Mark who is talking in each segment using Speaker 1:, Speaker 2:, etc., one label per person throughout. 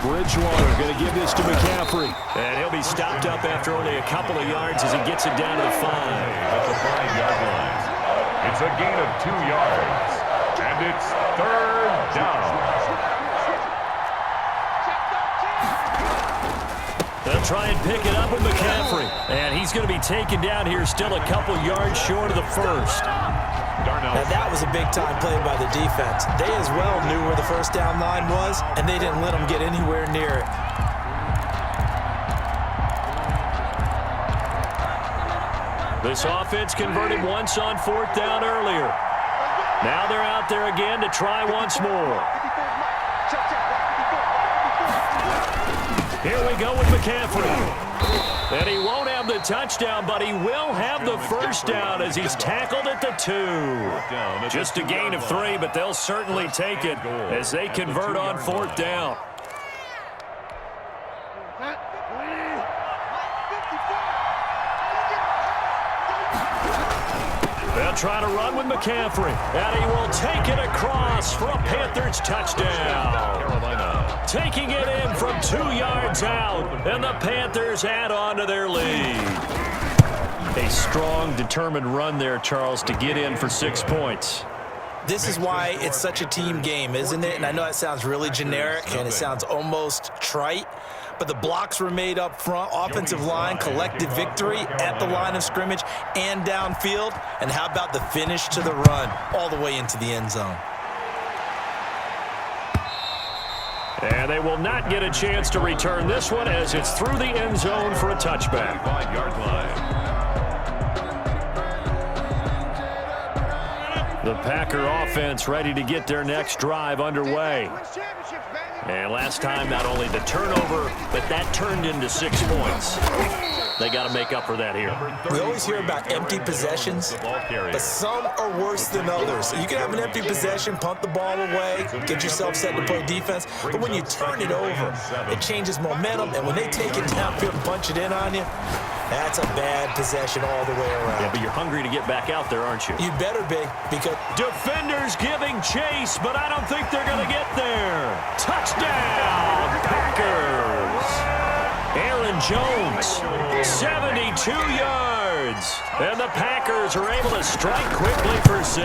Speaker 1: Bridgewater going to give this to McCaffrey. And he'll be stopped up after only a couple of yards as he gets it down to the 5.
Speaker 2: At the 5-yard line. It's a gain of 2 yards. And it's 3rd down.
Speaker 1: They'll try and pick it up with McCaffrey. And he's going to be taken down here still a couple yards short of the first.
Speaker 3: Now that was a big-time play by the defense. They as well knew where the first down line was, and they didn't let them get anywhere near it.
Speaker 1: This offense converted once on 4th down earlier. Now they're out there again to try once more. Here we go with McCaffrey. And he won't have the touchdown, but he will have the first down as he's tackled at the 2. Just a gain of 3, but they'll certainly take it as they convert on 4th down. They'll try to run with McCaffrey, and he will take it across for a Panthers touchdown. Taking it in from 2 yards out, and the Panthers add on to their lead. A strong, determined run there, Charles, to get in for 6 points.
Speaker 3: This is why it's such a team game, isn't it? And I know it sounds really generic, and it sounds almost trite, but the blocks were made up front. Offensive line, collective victory at the line of scrimmage and downfield. And how about the finish to the run all the way into the end zone?
Speaker 1: And they will not get a chance to return this one as it's through the end zone for a touchback.
Speaker 2: 5-yard line.
Speaker 1: The Packer offense ready to get their next drive underway. And last time, not only the turnover, but that turned into 6 points. They got to make up for that here.
Speaker 3: We always hear about empty possessions, but some are worse than others. You can have an empty possession, punt the ball away, get yourself set to play defense, but when you turn it over, it changes momentum, and when they take it downfield and punch it in on you, that's a bad possession all the way around.
Speaker 1: Yeah, but you're hungry to get back out there, aren't you?
Speaker 3: You better be, because
Speaker 1: defenders giving chase, but I don't think they're going to get there. Touchdown, Packers! Aaron Jones, 72 yards. And the Packers are able to strike quickly for 6.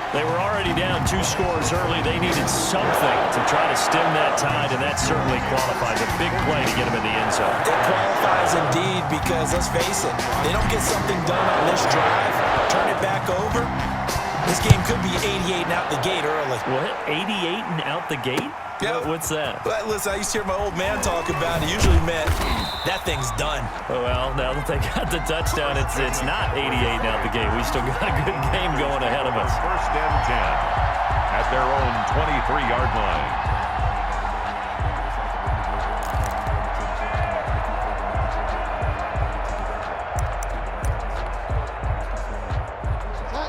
Speaker 1: They were already down 2 scores early. They needed something to try to stem that tide, and that certainly qualifies. A big play to get them in the end zone.
Speaker 3: It qualifies indeed because, let's face it, they don't get something done on this drive, turn it back over, this game could be 88 and out the gate early.
Speaker 1: What? 88 and out the gate?
Speaker 3: Yeah.
Speaker 1: What's that?
Speaker 3: Well, listen, I used to hear my old man talk about it. Usually meant that thing's done.
Speaker 1: Well, now that they got the touchdown, it's not 88 and out the gate. We still got a good game going ahead of us.
Speaker 2: 1st and 10 at their own 23-yard line.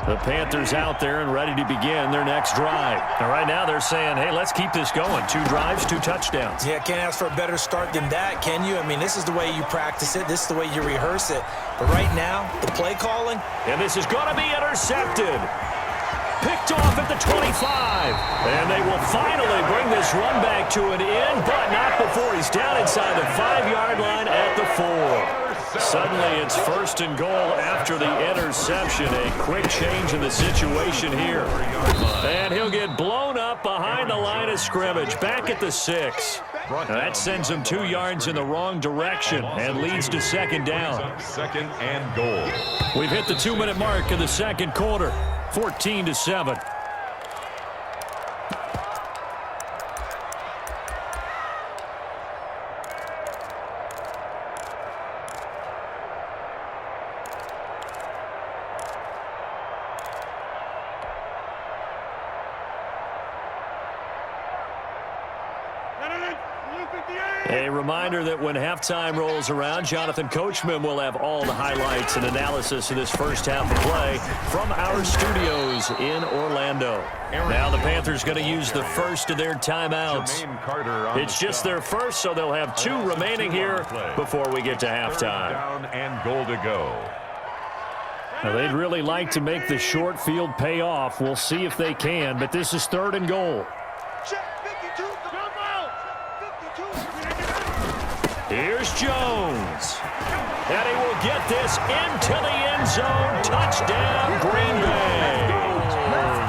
Speaker 1: The Panthers out there and ready to begin their next drive. And right now they're saying, hey, let's keep this going. 2 drives, 2 touchdowns.
Speaker 3: Yeah, can't ask for a better start than that, can you? I mean, this is the way you practice it. This is the way you rehearse it. But right now, the play calling.
Speaker 1: And this is going to be intercepted. Picked off at the 25. And they will finally bring this run back to an end, but not before he's down inside the 5-yard line at the 4. Suddenly it's 1st and goal after the interception. A quick change in the situation here. And he'll get blown up behind the line of scrimmage. Back at the 6. Now that sends him 2 yards in the wrong direction and leads to 2nd down.
Speaker 2: 2nd and goal.
Speaker 1: We've hit the 2-minute mark of the 2nd quarter. 14-7. A reminder that when halftime rolls around, Jonathan Coachman will have all the highlights and analysis of this first half of play from our studios in Orlando. Now the Panthers going to use the first of their timeouts. It's just their first, so they'll have 2 remaining here before we get to halftime.
Speaker 2: Down and goal to go.
Speaker 1: Now they'd really like to make the short field pay off. We'll see if they can, but this is 3rd and goal. Here's Jones. And he will get this into the end zone. Touchdown, Green Bay.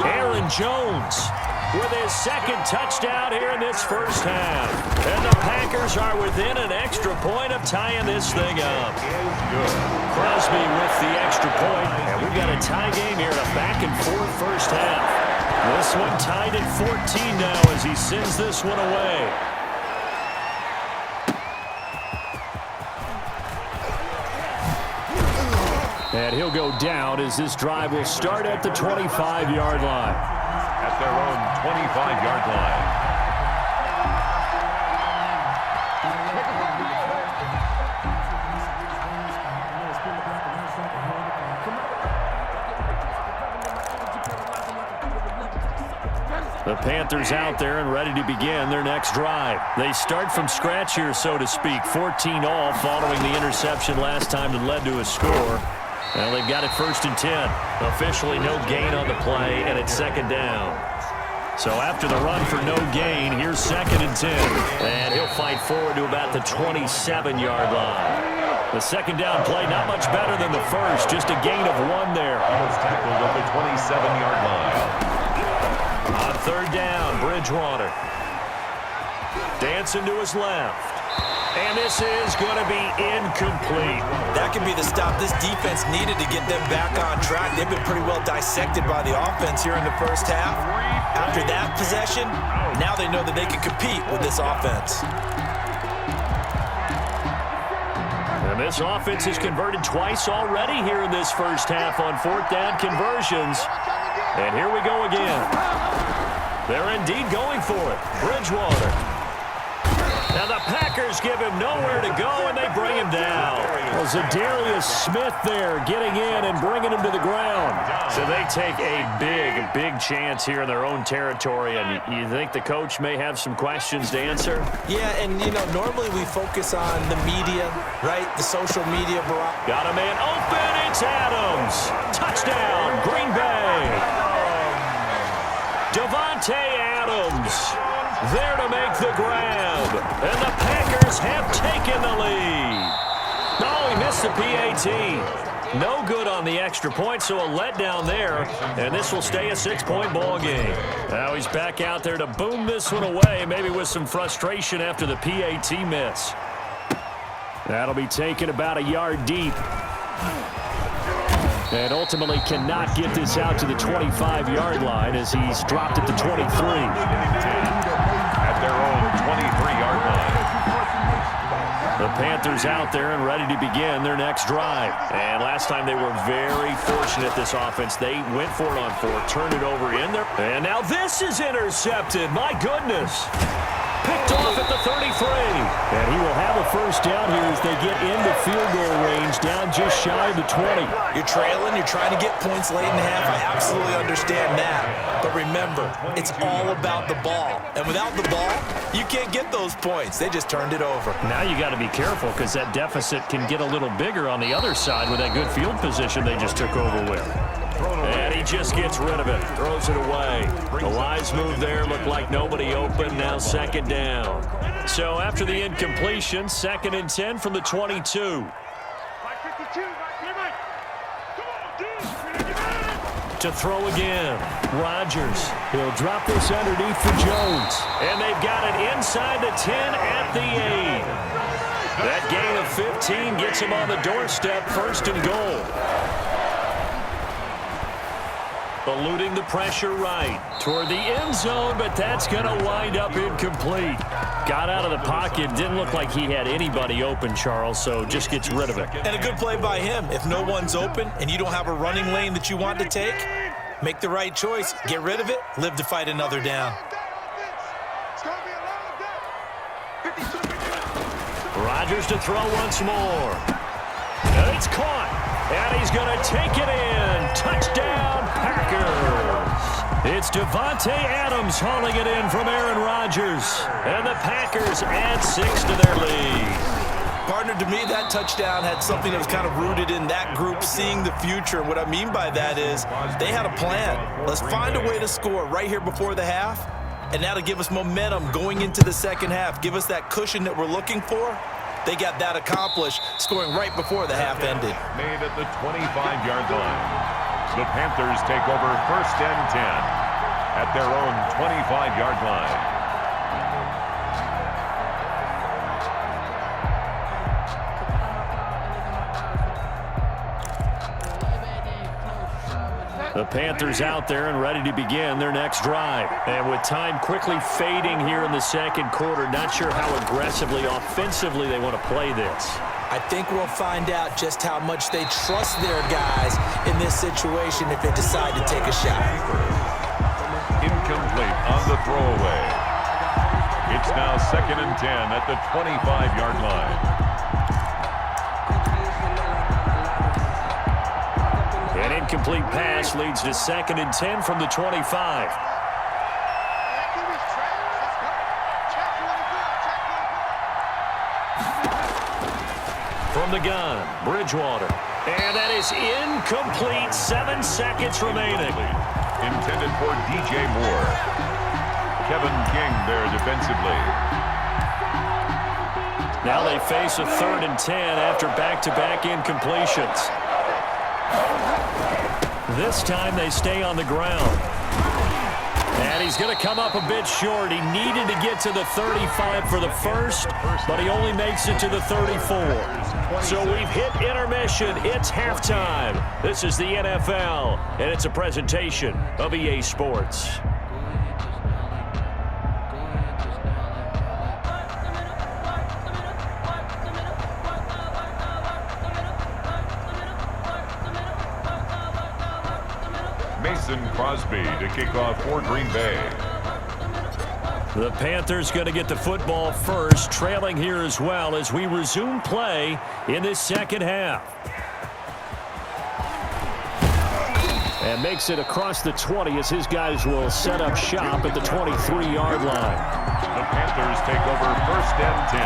Speaker 1: Aaron Jones with his second touchdown here in this first half. And the Packers are within an extra point of tying this thing up. Crosby with the extra point. And we've got a tie game here, a back-and-forth first half. This one tied at 14 now as he sends this one away. And he'll go down as this drive will start at the 25-yard line.
Speaker 2: At their own 25-yard line.
Speaker 1: The Panthers out there and ready to begin their next drive. They start from scratch here, so to speak. 14 all following the interception last time that led to a score. Well, they've got it 1st and 10. Officially no gain on the play, and it's 2nd down. So after the run for no gain, here's 2nd and 10. And he'll fight forward to about the 27-yard line. The 2nd down play, not much better than the first. Just a gain of 1 there.
Speaker 2: He was tackled at the 27-yard line.
Speaker 1: On 3rd down, Bridgewater. Dancing to his left. And this is going to be incomplete.
Speaker 3: That could be the stop this defense needed to get them back on track. They've been pretty well dissected by the offense here in the first half. After that possession, now they know that they can compete with this offense.
Speaker 1: And this offense has converted twice already here in this first half on 4th down conversions. And here we go again. They're indeed going for it. Bridgewater. Now the Packers give him nowhere to go, and they bring him down. Well, Zadarius Smith there getting in and bringing him to the ground. So they take a big chance here in their own territory, and you think the coach may have some questions to answer?
Speaker 3: Yeah, and, you know, normally we focus on the media, right? The social media.
Speaker 1: Got a man open. It's Adams. Touchdown, Green Bay. Davante Adams there to make the grab. And the Packers have taken the lead. No, he missed the PAT. No good on the extra point, so a letdown there. And this will stay a 6-point ball game. Now he's back out there to boom this one away, maybe with some frustration after the PAT miss. That'll be taken about a yard deep. And ultimately cannot get this out to the 25-yard line as he's dropped at the 23.
Speaker 2: At their own 23-yard line.
Speaker 1: The Panthers out there and ready to begin their next drive. And last time they were very fortunate, this offense. They went for it on 4, turned it over in there. And now this is intercepted. My goodness. Picked off at the 33. And he will have a first down here as they get into field goal range, down just shy of the 20.
Speaker 3: You're trailing, you're trying to get points late in the half. I absolutely understand that. But remember, it's all about the ball. And without the ball, you can't get those points. They just turned it over.
Speaker 1: Now you got to be careful because that deficit can get a little bigger on the other side with that good field position they just took over with. And he just gets rid of it, throws it away. The wise move there, looked like nobody open, now 2nd down. So after the incompletion, 2nd and 10 from the 22. To throw again, Rodgers. He'll drop this underneath for Jones. And they've got it inside the 10 at the 8. That gain of 15 gets him on the doorstep, 1st and goal. Eluding the pressure right toward the end zone, but that's going to wind up incomplete. Got out of the pocket. Didn't look like he had anybody open, Charles, so just gets rid of it.
Speaker 3: And a good play by him. If no one's open and you don't have a running lane that you want to take, make the right choice. Get rid of it. Live to fight another down.
Speaker 1: Rodgers to throw once more. And it's caught. And he's going to take it in. Touchdown, Packers. It's Davante Adams hauling it in from Aaron Rodgers. And the Packers add 6 to their lead.
Speaker 3: Partner, to me, that touchdown had something that was kind of rooted in that group seeing the future. And what I mean by that is they had a plan. Let's find a way to score right here before the half. And that'll give us momentum going into the second half. Give us that cushion that we're looking for. they got that accomplished, scoring right before the half ended.
Speaker 2: Made at the 25-yard line. The Panthers take over 1st and 10 at their own 25-yard line.
Speaker 1: The Panthers out there and ready to begin their next drive. And with time quickly fading here in the second quarter, not sure how aggressively, offensively they want to play this.
Speaker 3: I think we'll find out just how much they trust their guys in this situation if they decide to take a shot.
Speaker 2: Incomplete on the throwaway. It's now 2nd and 10 at the 25-yard line.
Speaker 1: An incomplete pass leads to 2nd and 10 from the 25. From the gun, Bridgewater. And that is incomplete. 7 seconds remaining.
Speaker 2: Intended for DJ Moore. Kevin King there defensively.
Speaker 1: Now they face a 3rd and 10 after back-to-back incompletions. This time they stay on the ground. And he's going to come up a bit short. He needed to get to the 35 for the first, but he only makes it to the 34. So we've hit intermission. It's halftime. This is the NFL, and it's a presentation of EA Sports.
Speaker 2: Crosby to kick off for Green Bay.
Speaker 1: The Panthers going to get the football first, trailing here as well as we resume play in this second half. And makes it across the 20 as his guys will set up shop at the 23-yard line.
Speaker 2: The Panthers take over 1st and 10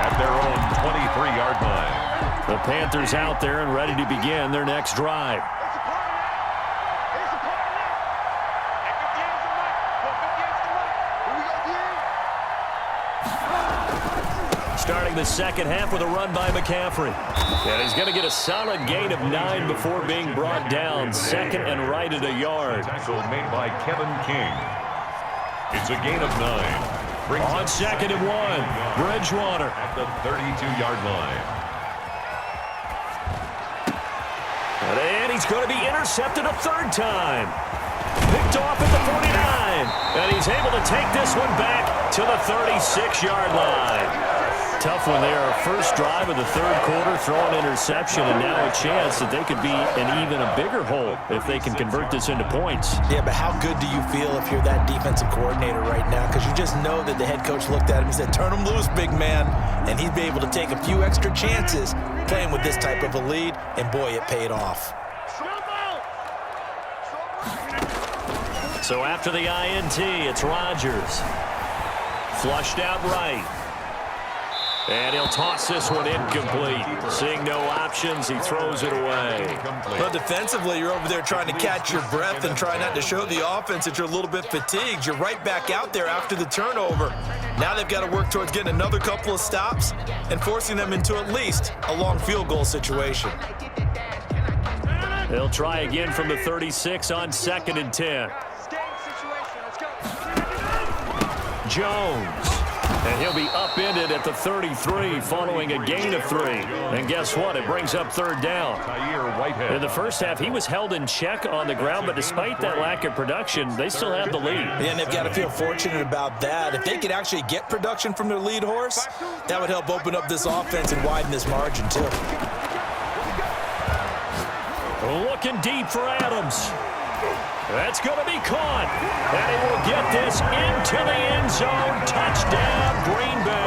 Speaker 2: at their own 23-yard line.
Speaker 1: The Panthers out there and ready to begin their next drive. Starting the second half with a run by McCaffrey. And he's going to get a solid gain of 9 before being brought down. 2nd and right at a yard.
Speaker 2: Tackle made by Kevin King. It's a gain of 9.
Speaker 1: On 2nd and 1, Bridgewater.
Speaker 2: At the 32-yard line.
Speaker 1: And he's going to be intercepted a 3rd time. Picked off at the 49. And he's able to take this one back to the 36-yard line. Tough one there. First drive of the 3rd quarter, throw an interception, and now a chance that they could be in even a bigger hole if they can convert this into points.
Speaker 3: Yeah, but how good do you feel if you're that defensive coordinator right now? Because you just know that the head coach looked at him and said, turn him loose, big man. And he'd be able to take a few extra chances playing with this type of a lead, and boy, it paid off.
Speaker 1: So after the INT, it's Rodgers. Flushed out right. And he'll toss this one incomplete. Seeing no options, he throws it away.
Speaker 3: Well, defensively, you're over there trying to catch your breath and try not to show the offense that you're a little bit fatigued. You're right back out there after the turnover. Now they've got to work towards getting another couple of stops and forcing them into at least a long field goal situation.
Speaker 1: They'll try again from the 36 on 2nd and 10. Jones. And he'll be upended at the 33 following a gain of 3. And guess what? It brings up 3rd down. In the first half, he was held in check on the ground, but despite that lack of production, they still have the lead.
Speaker 3: Yeah, and they've got to feel fortunate about that. If they could actually get production from their lead horse, that would help open up this offense and widen this margin, too.
Speaker 1: Looking deep for Adams. That's going to be caught. And he will get this into the end zone. Touchdown, Green Bay.